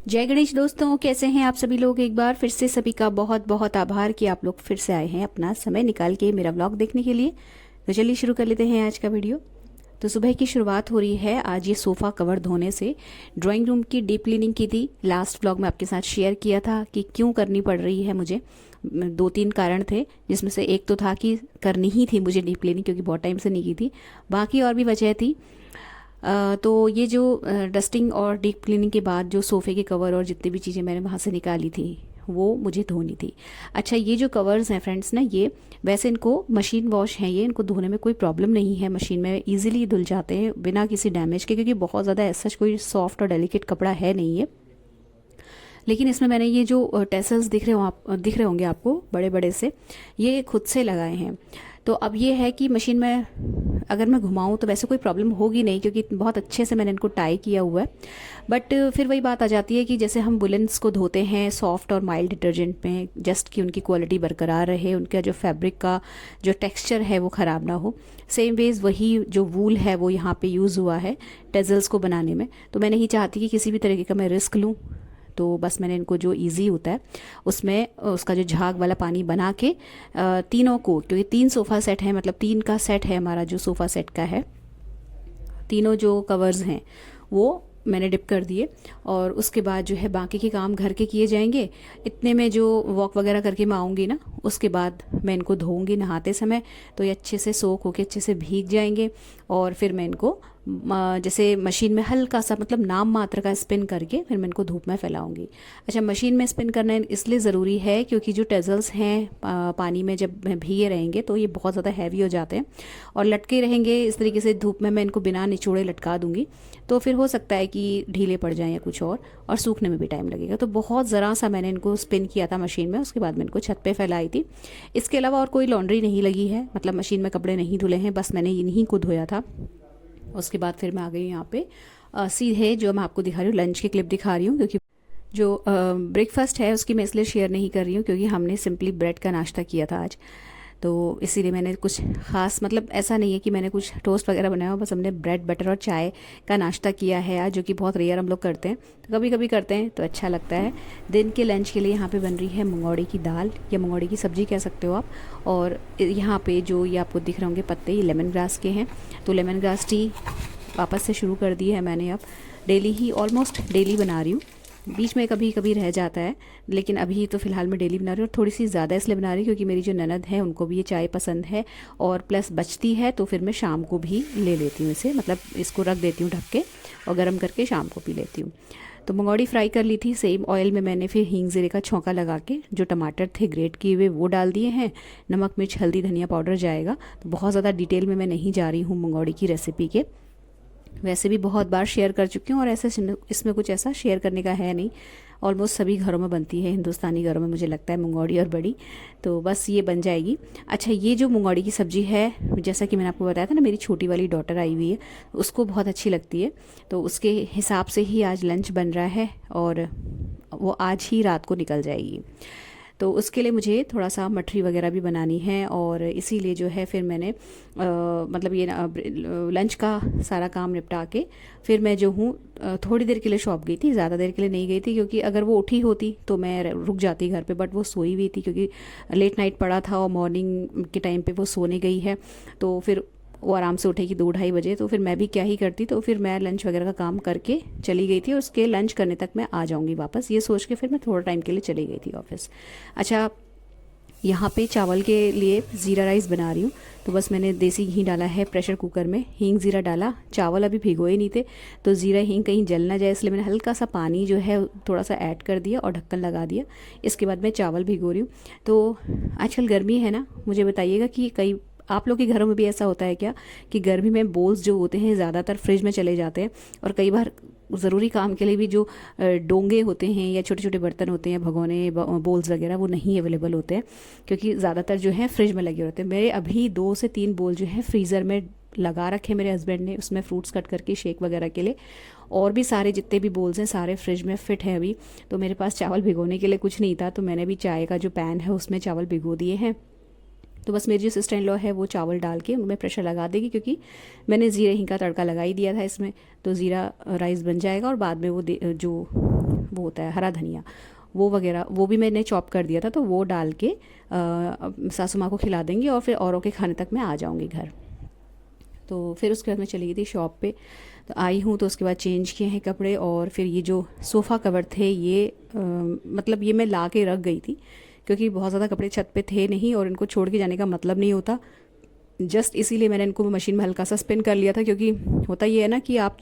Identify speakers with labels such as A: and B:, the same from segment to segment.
A: जय गणेश दोस्तों, कैसे हैं आप सभी लोग। एक बार फिर से सभी का बहुत बहुत आभार कि आप लोग फिर से आए हैं अपना समय निकाल के मेरा व्लॉग देखने के लिए। तो चलिए शुरू कर लेते हैं आज का वीडियो। तो सुबह की शुरुआत हो रही है आज ये सोफ़ा कवर धोने से। ड्राइंग रूम की डीप क्लीनिंग की थी, लास्ट व्लॉग में आपके साथ शेयर किया था कि क्यों करनी पड़ रही है मुझे। दो तीन कारण थे, जिसमें से एक तो था कि करनी ही थी मुझे डीप क्लीनिंग, क्योंकि बहुत टाइम से नहीं की थी। बाकी और भी वजह थी। तो ये जो डस्टिंग और डीप क्लीनिंग के बाद जो सोफ़े के कवर और जितनी भी चीज़ें मैंने वहाँ से निकाली थी वो मुझे धोनी थी। अच्छा, ये जो कवर्स हैं फ्रेंड्स ना, ये वैसे इनको मशीन वॉश हैं, ये इनको धोने में कोई प्रॉब्लम नहीं है, मशीन में इजीली धुल जाते हैं बिना किसी डैमेज के, क्योंकि बहुत ज़्यादा ऐसा कोई सॉफ्ट और डेलिकेट कपड़ा है नहीं है। लेकिन इसमें मैंने ये जो टेसल्स दिख रहे होंगे आपको बड़े बड़े से, ये खुद से लगाए हैं। तो अब ये है कि मशीन में अगर मैं घुमाऊँ तो वैसे कोई प्रॉब्लम होगी नहीं, क्योंकि बहुत अच्छे से मैंने इनको टाई किया हुआ है। बट फिर वही बात आ जाती है कि जैसे हम वुलन्स को धोते हैं सॉफ्ट और माइल्ड डिटर्जेंट में, जस्ट कि उनकी क्वालिटी बरकरार रहे, उनका जो फैब्रिक का जो टेक्सचर है वो ख़राब ना हो। सेम वेज वही जो वूल है वो यहाँ पे यूज़ हुआ है टेजल्स को बनाने में। तो मैं नहीं चाहती कि किसी भी तरीके का मैं रिस्क लूँ, तो बस मैंने इनको जो इजी होता है उसमें उसका जो झाग वाला पानी बना के तीनों को, क्योंकि 3 सोफ़ा सेट है, मतलब 3 का सेट है हमारा जो सोफ़ा सेट का है, तीनों जो कवर्स हैं वो मैंने डिप कर दिए। और उसके बाद जो है बाकी के काम घर के किए जाएंगे। इतने में जो वॉक वगैरह करके मैं आऊँगी ना, उसके बाद मैं इनको धोऊंगी नहाते समय, तो ये अच्छे से सोख होके अच्छे से भीग जाएंगे। और फिर मैं इनको जैसे मशीन में हल्का सा, मतलब नाम मात्र का स्पिन करके फिर मैं इनको धूप में फैलाऊंगी। अच्छा, मशीन में स्पिन करना इसलिए ज़रूरी है क्योंकि जो टेजल्स हैं पानी में जब भीगे रहेंगे तो ये बहुत ज़्यादा हैवी हो जाते हैं और लटके रहेंगे इस तरीके से धूप में। मैं इनको बिना निचोड़े लटका दूंगी, तो फिर हो सकता है कि ढीले पड़ जाएं या कुछ और सूखने में भी टाइम लगेगा। तो बहुत ज़रा सा मैंने इनको स्पिन किया था मशीन में, उसके बाद मैं इनको छत पे फैलाई थी। इसके अलावा और कोई लॉन्ड्री नहीं लगी है, मतलब मशीन में कपड़े नहीं धुले हैं, बस मैंने इन्हीं को धोया था। उसके बाद फिर मैं आ गई यहाँ पे सीधे, जो मैं आपको दिखा रही हूँ लंच की क्लिप दिखा रही हूँ, क्योंकि जो ब्रेकफास्ट है उसकी मैं इसलिए शेयर नहीं कर रही हूँ क्योंकि हमने सिंपली ब्रेड का नाश्ता किया था आज। तो इसीलिए मैंने कुछ ख़ास, मतलब ऐसा नहीं है कि मैंने कुछ टोस्ट वगैरह बनाया हो, बस हमने ब्रेड बटर और चाय का नाश्ता किया है आज, जो कि बहुत रेयर हम लोग करते हैं। तो कभी कभी करते हैं तो अच्छा लगता है। दिन के लंच के लिए यहाँ पे बन रही है मंगौड़े की दाल या मंगौड़े की सब्ज़ी कह सकते हो आप। और यहाँ पे जो ये आपको दिख रहे होंगे पत्ते, ये लेमन ग्रास के हैं। तो लेमन ग्रास टी वापस से शुरू कर दी है मैंने, अब डेली ही, ऑलमोस्ट डेली बना रही हूँ। बीच में कभी कभी रह जाता है, लेकिन अभी तो फ़िलहाल मैं डेली बना रही हूँ। और थोड़ी सी ज़्यादा इसलिए बना रही हूँ क्योंकि मेरी जो ननद है उनको भी ये चाय पसंद है, और प्लस बचती है तो फिर मैं शाम को भी ले लेती हूँ इसे, मतलब इसको रख देती हूँ ढक के और गर्म करके शाम को पी लेती हूँ। तो मंगौड़ी फ्राई कर ली थी सेम ऑयल में मैंने, फिर हींग ज़ीरे का छौंका लगा के जो टमाटर थे ग्रेट किए हुए वो डाल दिए हैं। नमक मिर्च हल्दी धनिया पाउडर जाएगा। तो बहुत ज़्यादा डिटेल में मैं नहीं जा रही हूँ मंगौड़ी की रेसिपी के, वैसे भी बहुत बार शेयर कर चुकी हूँ और ऐसे इसमें कुछ ऐसा शेयर करने का है नहीं। ऑलमोस्ट सभी घरों में बनती है, हिंदुस्तानी घरों में मुझे लगता है, मंगौड़ी और बड़ी। तो बस ये बन जाएगी। अच्छा, ये जो मंगौड़ी की सब्ज़ी है, जैसा कि मैंने आपको बताया था ना, मेरी छोटी वाली डॉटर आई हुई है, उसको बहुत अच्छी लगती है। तो उसके हिसाब से ही आज लंच बन रहा है और वो आज ही रात को निकल जाएगी। तो उसके लिए मुझे थोड़ा सा मठरी वगैरह भी बनानी है, और इसीलिए जो है फिर मैंने मतलब ये लंच का सारा काम निपटा के फिर मैं जो हूँ थोड़ी देर के लिए शॉप गई थी, ज़्यादा देर के लिए नहीं गई थी, क्योंकि अगर वो उठी होती तो मैं रुक जाती घर पे, बट वो सोई हुई थी क्योंकि लेट नाइट पड़ा था और मॉर्निंग के टाइम पे वो सोने गई है। तो फिर वो आराम से उठेगी 2-2:30 बजे, तो फिर मैं भी क्या ही करती। तो फिर मैं लंच वगैरह का काम करके चली गई थी, उसके लंच करने तक मैं आ जाऊंगी वापस, ये सोच के फिर मैं थोड़ा टाइम के लिए चली गई थी ऑफिस। अच्छा, यहाँ पे चावल के लिए ज़ीरा राइस बना रही हूँ। तो बस मैंने देसी घी डाला है प्रेशर कुकर में, हींग ज़ीरा डाला, चावल अभी भिगोए नहीं थे तो ज़ीरा हींग कहीं जल ना जाए, इसलिए मैंने हल्का सा पानी जो है थोड़ा सा ऐड कर दिया और ढक्कन लगा दिया। इसके बाद मैं चावल भिगो रही हूँ। तो आजकल गर्मी है ना, मुझे बताइएगा कि कई आप लोग के घरों में भी ऐसा होता है क्या कि गर्मी में बोल्स जो होते हैं ज़्यादातर फ्रिज में चले जाते हैं, और कई बार ज़रूरी काम के लिए भी जो डोंगे होते हैं या छोटे छोटे बर्तन होते हैं, भगोने बोल्स वगैरह, वो नहीं अवेलेबल होते हैं क्योंकि ज़्यादातर जो है फ्रिज में लगे होते हैं। मेरे अभी 2 से 3 बोल जो है फ्रीज़र में लगा रखे मेरे हस्बैंड ने, उसमें फ्रूट्स कट करके शेक वगैरह के लिए, और भी सारे जितने भी बोल्स हैं सारे फ्रिज में फिट हैं अभी। तो मेरे पास चावल भिगोने के लिए कुछ नहीं था, तो मैंने भी चाय का जो पैन है उसमें चावल भिगो दिए हैं। तो बस मेरी जो सिस्टर इन लॉ है वो चावल डाल के उनमें प्रेशर लगा देगी, क्योंकि मैंने ज़ीरे हींग का तड़का लगा ही दिया था इसमें, तो ज़ीरा राइस बन जाएगा और बाद में वो जो वो होता है हरा धनिया, वो वगैरह वो भी मैंने चॉप कर दिया था, तो वो डाल के सासू माँ को खिला देंगे और फिर औरों के खाने तक मैं आ जाऊँगी घर। तो फिर उसके बाद मैं चली गई थी शॉप पे। तो आई हूँ तो उसके बाद चेंज किए हैं कपड़े, और फिर ये जो सोफ़ा कवर थे ये मतलब ये मैं ला के रख गई थी, क्योंकि बहुत ज़्यादा कपड़े छत पे थे नहीं और इनको छोड़ के जाने का मतलब नहीं होता। जस्ट इसीलिए मैंने इनको मशीन में हल्का सा स्पिन कर लिया था, क्योंकि होता ये है ना कि आप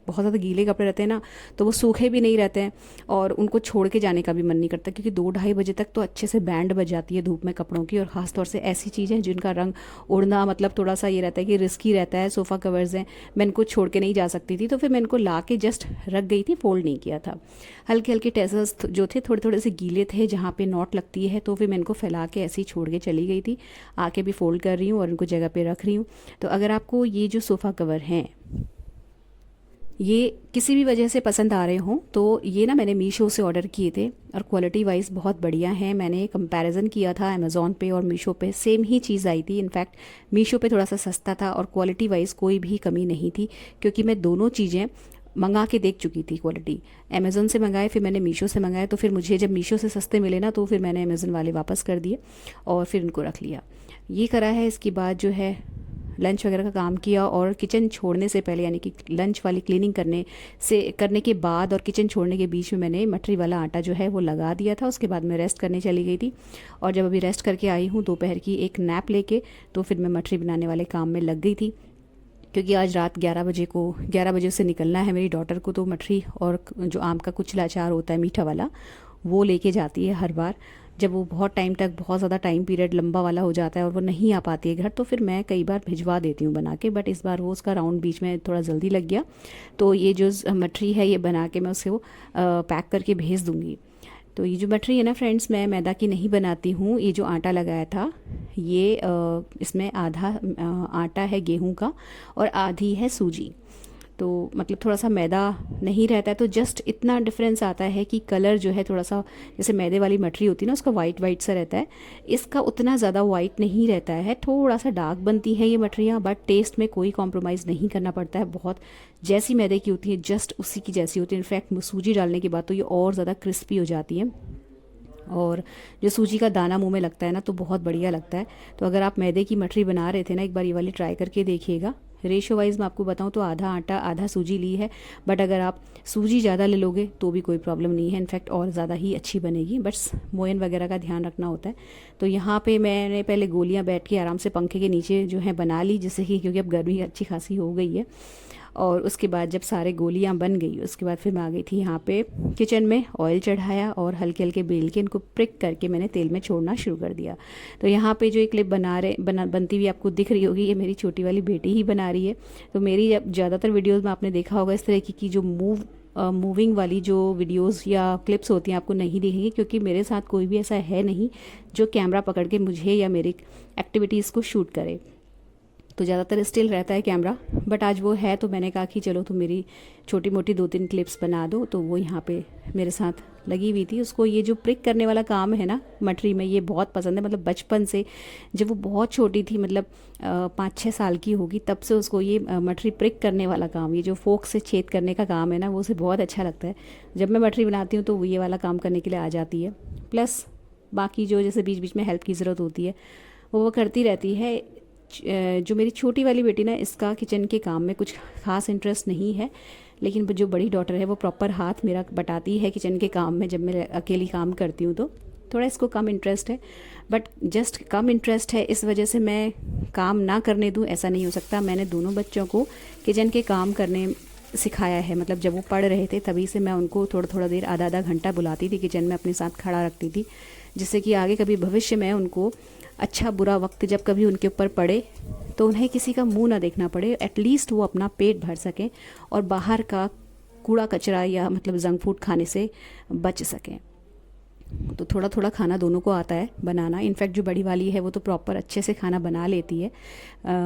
A: बहुत ज़्यादा गीले कपड़े रहते हैं ना, तो वो सूखे भी नहीं रहते हैं और उनको छोड़ के जाने का भी मन नहीं करता, क्योंकि 2-2:30 बजे तक तो अच्छे से बैंड बज जाती है धूप में कपड़ों की। और ख़ास तौर से ऐसी चीज़ें जिनका रंग उड़ना मतलब थोड़ा सा ये रहता है कि रिस्की रहता है, सोफ़ा कवर्स हैं, मैं इनको छोड़ के नहीं जा सकती थी। तो फिर मैं इनको ला के जस्ट रख गई थी, फोल्ड नहीं किया था। हल्के हल्के टेसल्स जो थे थोड़े थोड़े से गीले थे जहाँ पे नॉट लगती है, तो फिर मैं इनको फैला के ऐसे ही छोड़ के चली गई थी। आके भी फोल्ड कर रही हूँ और इनको जगह पे रख रही हूँ। तो अगर आपको ये जो सोफ़ा कवर हैं ये किसी भी वजह से पसंद आ रहे हों, तो ये ना मैंने मीशो से ऑर्डर किए थे और क्वालिटी वाइज बहुत बढ़िया है। मैंने कंपैरिजन किया था अमेज़ॉन पे और मीशो पे, सेम ही चीज़ आई थी। इनफैक्ट मीशो पे थोड़ा सा सस्ता था और क्वालिटी वाइज कोई भी कमी नहीं थी, क्योंकि मैं दोनों चीज़ें मंगा के देख चुकी थी। क्वालिटी अमेज़ॉन से मंगाए, फिर मैंने मीशो से मंगाए, तो फिर मुझे जब मीशो से सस्ते मिले ना, तो फिर मैंने अमेज़ॉन वाले वापस कर दिए और फिर इनको रख लिया। ये करा है। इसके बाद जो है लंच वगैरह का काम किया, और किचन छोड़ने से पहले यानी कि लंच वाली क्लीनिंग करने के बाद और किचन छोड़ने के बीच में मैंने मटरी वाला आटा जो है वो लगा दिया था। उसके बाद मैं रेस्ट करने चली गई थी, और जब अभी रेस्ट करके आई हूँ दोपहर की एक नैप लेके, तो फिर मैं मटरी बनाने वाले काम में लग गई थी, क्योंकि आज रात 11 बजे से निकलना है मेरी डॉटर को। तो मटरी और जो आम का कुचला अचार होता है मीठा वाला, वो लेके जाती है हर बार। जब वो बहुत टाइम तक, बहुत ज़्यादा टाइम पीरियड लंबा वाला हो जाता है और वो नहीं आ पाती है घर, तो फिर मैं कई बार भिजवा देती हूँ बना के। बट इस बार वो उसका राउंड बीच में थोड़ा जल्दी लग गया, तो ये जो मटरी है ये बना के मैं उसे वो पैक करके भेज दूँगी। तो ये जो मटरी है ना फ्रेंड्स, मैं मैदा की नहीं बनाती हूँ। ये जो आटा लगाया था ये इसमें आधा आटा है गेहूं का और आधी है सूजी। तो मतलब थोड़ा सा मैदा नहीं रहता है, तो जस्ट इतना डिफरेंस आता है कि कलर जो है थोड़ा सा, जैसे मैदे वाली मटरी होती है ना उसका वाइट वाइट सा रहता है, इसका उतना ज़्यादा वाइट नहीं रहता है, थोड़ा सा डार्क बनती है ये मटरियाँ। बट टेस्ट में कोई कॉम्प्रोमाइज़ नहीं करना पड़ता है, बहुत जैसी मैदे की होती है जस्ट उसी की जैसी होती है। इनफैक्ट सूजी डालने के बाद तो ये और ज़्यादा क्रिस्पी हो जाती है, और जो सूजी का दाना मुंह में लगता है ना तो बहुत बढ़िया लगता है। तो अगर आप मैदे की मटरी बना रहे थे ना, एक बार ये वाली ट्राई करके देखिएगा। रेशो वाइज मैं आपको बताऊं तो आधा आटा आधा सूजी ली है, बट अगर आप सूजी ज़्यादा ले लोगे तो भी कोई प्रॉब्लम नहीं है, इनफैक्ट और ज़्यादा ही अच्छी बनेगी। बस मोयन वगैरह का ध्यान रखना होता है। तो यहाँ पे मैंने पहले गोलियाँ बैठ के आराम से पंखे के नीचे जो है बना ली, जिससे कि क्योंकि अब गर्मी अच्छी खासी हो गई है। और उसके बाद जब सारे गोलियां बन गई, उसके बाद फिर मैं आ गई थी यहाँ पे किचन में, ऑयल चढ़ाया और हल्के हल्के बेल के इनको प्रिक करके मैंने तेल में छोड़ना शुरू कर दिया। तो यहाँ पे जो एक क्लिप बनती हुई आपको दिख रही होगी, ये मेरी छोटी वाली बेटी ही बना रही है। तो मेरी ज़्यादातर वीडियोज़ में आपने देखा होगा इस तरह की जो मूविंग वाली जो वीडियोस या क्लिप्स होती हैं आपको नहीं दिखेंगी, क्योंकि मेरे साथ कोई भी ऐसा है नहीं जो कैमरा पकड़ के मुझे या मेरी एक्टिविटीज़ को शूट करे। तो ज़्यादातर स्टिल रहता है कैमरा, बट आज वो है, तो मैंने कहा कि चलो तुम मेरी छोटी मोटी 2-3 क्लिप्स बना दो। तो वो यहाँ पे मेरे साथ लगी हुई थी। उसको ये जो प्रिक करने वाला काम है ना मटरी में, ये बहुत पसंद है। मतलब बचपन से, जब वो बहुत छोटी थी, मतलब 5-6 साल की होगी, तब से उसको ये मटरी प्रिक करने वाला काम, ये जो फोक से छेद करने का काम है ना, वो उसे बहुत अच्छा लगता है। जब मैं मटरी बनाती हूँ तो वो ये वाला काम करने के लिए आ जाती है। प्लस बाकी जो जैसे बीच बीच में हेल्प की ज़रूरत होती है वो करती रहती है। जो मेरी छोटी वाली बेटी ना, इसका किचन के काम में कुछ खास इंटरेस्ट नहीं है, लेकिन जो बड़ी डॉटर है वो प्रॉपर हाथ मेरा बटाती है किचन के काम में। जब मैं अकेली काम करती हूँ तो थोड़ा इसको कम इंटरेस्ट है, बट जस्ट कम इंटरेस्ट है इस वजह से मैं काम ना करने दूँ, ऐसा नहीं हो सकता। मैंने दोनों बच्चों को किचन के काम करने सिखाया है। मतलब जब वो पढ़ रहे थे तभी से मैं उनको थोड़ा देर आधा घंटा बुलाती थी किचन में, अपने साथ खड़ा रखती थी, जिससे कि आगे कभी भविष्य में उनको अच्छा बुरा वक्त जब कभी उनके ऊपर पड़े तो उन्हें किसी का मुंह ना देखना पड़े, एटलीस्ट वो अपना पेट भर सकें और बाहर का कूड़ा कचरा या मतलब जंक फूड खाने से बच सकें। तो थोड़ा थोड़ा खाना दोनों को आता है बनाना। इनफैक्ट जो बड़ी वाली है वो तो प्रॉपर अच्छे से खाना बना लेती है।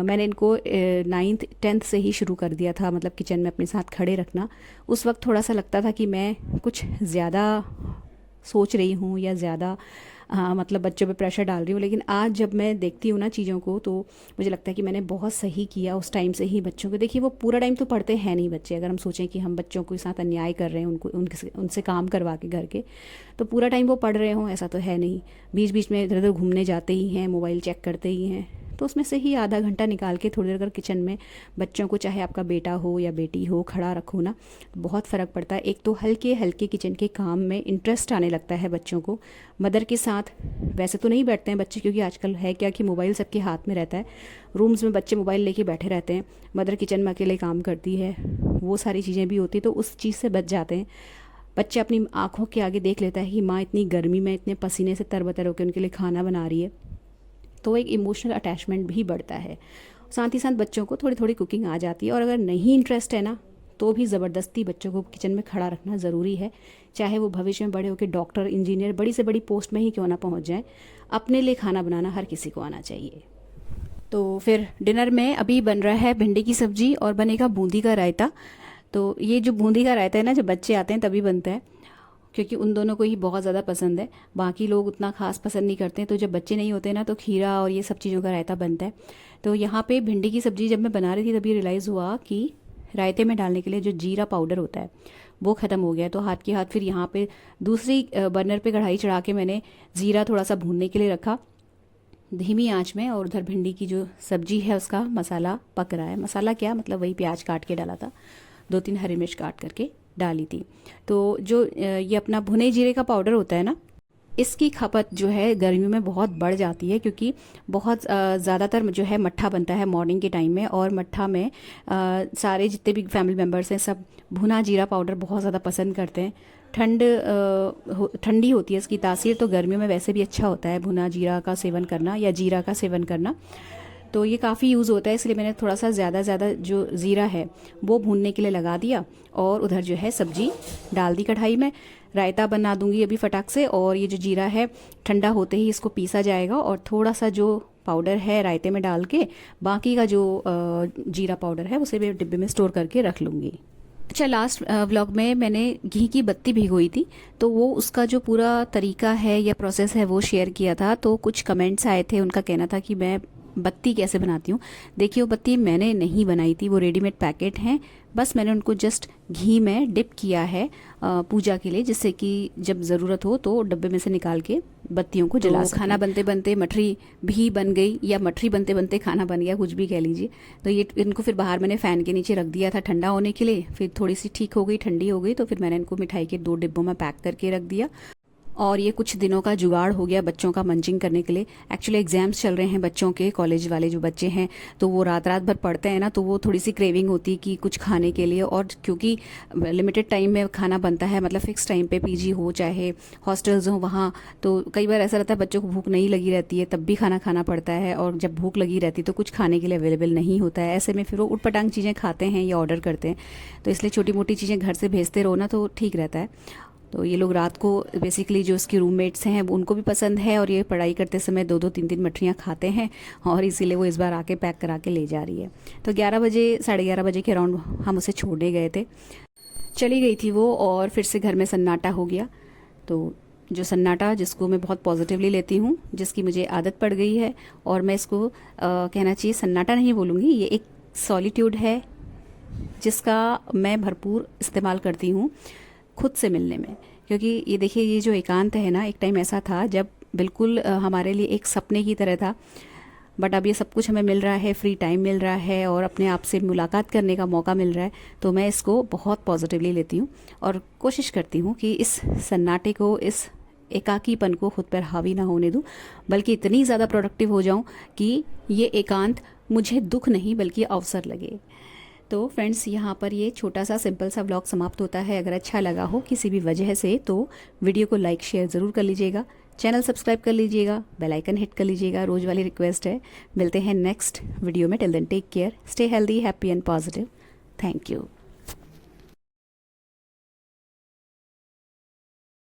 A: मैंने इनको 9th 10th से ही शुरू कर दिया था, मतलब किचन में अपने साथ खड़े रखना। उस वक्त थोड़ा सा लगता था कि मैं कुछ ज़्यादा सोच रही हूँ या ज़्यादा मतलब बच्चों पे प्रेशर डाल रही हूँ। लेकिन आज जब मैं देखती हूँ ना चीज़ों को, तो मुझे लगता है कि मैंने बहुत सही किया उस टाइम से ही बच्चों को। देखिए वो पूरा टाइम तो पढ़ते हैं नहीं बच्चे, अगर हम सोचें कि हम बच्चों के साथ अन्याय कर रहे हैं, उनसे काम करवा के घर के, तो पूरा टाइम वो पढ़ रहे हों ऐसा तो है नहीं। बीच बीच में इधर उधर घूमने जाते ही हैं, मोबाइल चेक करते ही हैं। तो उसमें से ही आधा घंटा निकाल के थोड़ी देर अगर किचन में बच्चों को, चाहे आपका बेटा हो या बेटी हो, खड़ा रखो ना, तो बहुत फ़र्क पड़ता है। एक तो हल्के हल्के किचन के काम में इंटरेस्ट आने लगता है बच्चों को। मदर के साथ वैसे तो नहीं बैठते हैं बच्चे, क्योंकि आजकल है क्या कि मोबाइल सबके हाथ में रहता है। रूम्स में बच्चे मोबाइल लेके बैठे रहते हैं, मदर किचन में अकेले काम करती है, वो सारी चीज़ें भी होती, तो उस चीज़ से बच जाते हैं। बच्चे अपनी आँखों के आगे देख लेता है कि माँ इतनी गर्मी में इतने पसीने से तरबतर होकर उनके लिए खाना बना रही है, तो एक इमोशनल अटैचमेंट भी बढ़ता है। साथ ही साथ बच्चों को थोड़ी थोड़ी कुकिंग आ जाती है। और अगर नहीं इंटरेस्ट है ना, तो भी ज़बरदस्ती बच्चों को किचन में खड़ा रखना ज़रूरी है। चाहे वो भविष्य में बड़े होकर डॉक्टर, इंजीनियर, बड़ी से बड़ी पोस्ट में ही क्यों ना पहुंच जाए, अपने लिए खाना बनाना हर किसी को आना चाहिए। तो फिर डिनर में अभी बन रहा है भिंडी की सब्जी और बनेगा बूंदी का रायता। तो ये जो बूंदी का रायता है ना, जब बच्चे आते हैं तभी बनता है, क्योंकि उन दोनों को ही बहुत ज़्यादा पसंद है। बाकी लोग उतना खास पसंद नहीं करते हैं। तो जब बच्चे नहीं होते ना, तो खीरा और ये सब चीज़ों का रायता बनता है। तो यहाँ पे भिंडी की सब्ज़ी जब मैं बना रही थी, तभी रियलाइज़ हुआ कि रायते में डालने के लिए जो जीरा पाउडर होता है वो ख़त्म हो गया। तो हाथ के हाथ फिर यहाँ पे दूसरी बर्नर पे कढ़ाई चढ़ा के मैंने ज़ीरा थोड़ा सा भूनने के लिए रखा धीमी आंच में, और उधर भिंडी की जो सब्जी है उसका मसाला पक रहा है। मसाला क्या, मतलब वही प्याज काट के डाला था, 2-3 हरी मिर्च काट करके डाली थी। तो जो ये अपना भुने जीरे का पाउडर होता है ना, इसकी खपत जो है गर्मियों में बहुत बढ़ जाती है, क्योंकि बहुत ज़्यादातर जो है मट्ठा बनता है मॉर्निंग के टाइम में, और मट्ठा में सारे जितने भी फैमिली मेम्बर्स हैं सब भुना जीरा पाउडर बहुत ज़्यादा पसंद करते हैं। ठंडी होती है इसकी तासीर, तो गर्मियों में वैसे भी अच्छा होता है भुना जीरा का सेवन करना या जीरा का सेवन करना। तो ये काफ़ी यूज़ होता है, इसलिए मैंने थोड़ा सा ज़्यादा जो ज़ीरा है वो भूनने के लिए लगा दिया, और उधर जो है सब्जी डाल दी कढ़ाई में। रायता बना दूंगी अभी फटाक से, और ये जो जीरा है ठंडा होते ही इसको पीसा जाएगा, और थोड़ा सा जो पाउडर है रायते में डाल के बाकी का जो जीरा पाउडर है उसे मैं डिब्बे में स्टोर करके रख लूँगी। अच्छा, लास्ट व्लॉग में मैंने घी की बत्ती भिगोई थी, तो वो उसका जो पूरा तरीका है या प्रोसेस है वो शेयर किया था। तो कुछ कमेंट्स आए थे, उनका कहना था कि मैं बत्ती कैसे बनाती हूँ। देखिए वो बत्ती मैंने नहीं बनाई थी, वो रेडीमेड पैकेट हैं, बस मैंने उनको जस्ट घी में डिप किया है पूजा के लिए, जिससे कि जब ज़रूरत हो तो डब्बे में से निकाल के बत्तियों को जला सकें। खाना बनते बनते मठरी भी बन गई, या मठरी बनते बनते खाना बन गया, कुछ भी कह लीजिए। तो ये इनको फिर बाहर मैंने फ़ैन के नीचे रख दिया था ठंडा होने के लिए। फिर थोड़ी सी ठीक हो गई, ठंडी हो गई, तो फिर मैंने इनको मिठाई के 2 डिब्बों में पैक करके रख दिया। और ये कुछ दिनों का जुगाड़ हो गया बच्चों का मंचिंग करने के लिए। एक्चुअली एग्जाम्स चल रहे हैं बच्चों के, कॉलेज वाले जो बच्चे हैं, तो वो रात रात भर पढ़ते हैं ना, तो वो थोड़ी सी क्रेविंग होती है कि कुछ खाने के लिए। और क्योंकि लिमिटेड टाइम में खाना बनता है, मतलब फिक्स टाइम पे, पीजी हो चाहे हॉस्टल्स हो वहाँ, तो कई बार ऐसा रहता है बच्चों को भूख नहीं लगी रहती है, तब भी खाना खाना पड़ता है, और जब भूख लगी रहती है तो कुछ खाने के लिए अवेलेबल नहीं होता है। ऐसे में फिर वो उटपटांग चीज़ें खाते हैं या ऑर्डर करते हैं। तो इसलिए छोटी मोटी चीज़ें घर से भेजते रहो ना, तो ठीक रहता है। तो ये लोग रात को बेसिकली जो उसकी रूममेट्स हैं उनको भी पसंद है, और ये पढ़ाई करते समय 2-2 3-3 मठरियाँ खाते हैं, और इसीलिए वो इस बार आके पैक करा के ले जा रही है। तो 11 बजे 11:30 बजे के अराउंड हम उसे छोड़ने गए थे, चली गई थी वो, और फिर से घर में सन्नाटा हो गया। तो जो सन्नाटा, जिसको मैं बहुत पॉजिटिवली लेती हूँ, जिसकी मुझे आदत पड़ गई है, और मैं इसको कहना चाहिए सन्नाटा नहीं बोलूँगी, ये एक सॉलिट्यूड है जिसका मैं भरपूर इस्तेमाल करती हूँ खुद से मिलने में। क्योंकि ये देखिए, ये जो एकांत है ना, एक टाइम ऐसा था जब बिल्कुल हमारे लिए एक सपने की तरह था, बट अब ये सब कुछ हमें मिल रहा है, फ्री टाइम मिल रहा है, और अपने आप से मुलाकात करने का मौका मिल रहा है। तो मैं इसको बहुत पॉजिटिवली लेती हूँ, और कोशिश करती हूँ कि इस सन्नाटे को, इस एकाकीपन को खुद पर हावी ना होने दूँ, बल्कि इतनी ज़्यादा प्रोडक्टिव हो जाऊँ कि ये एकांत मुझे दुख नहीं बल्कि अवसर लगे। तो फ्रेंड्स, यहाँ पर ये छोटा सा सिंपल सा व्लॉग समाप्त होता है। अगर अच्छा लगा हो किसी भी वजह से, तो वीडियो को लाइक शेयर ज़रूर कर लीजिएगा, चैनल सब्सक्राइब कर लीजिएगा, बेल आइकन हिट कर लीजिएगा, रोज़ वाली रिक्वेस्ट है। मिलते हैं नेक्स्ट वीडियो में। Till then take care, stay healthy, happy and positive. Thank you.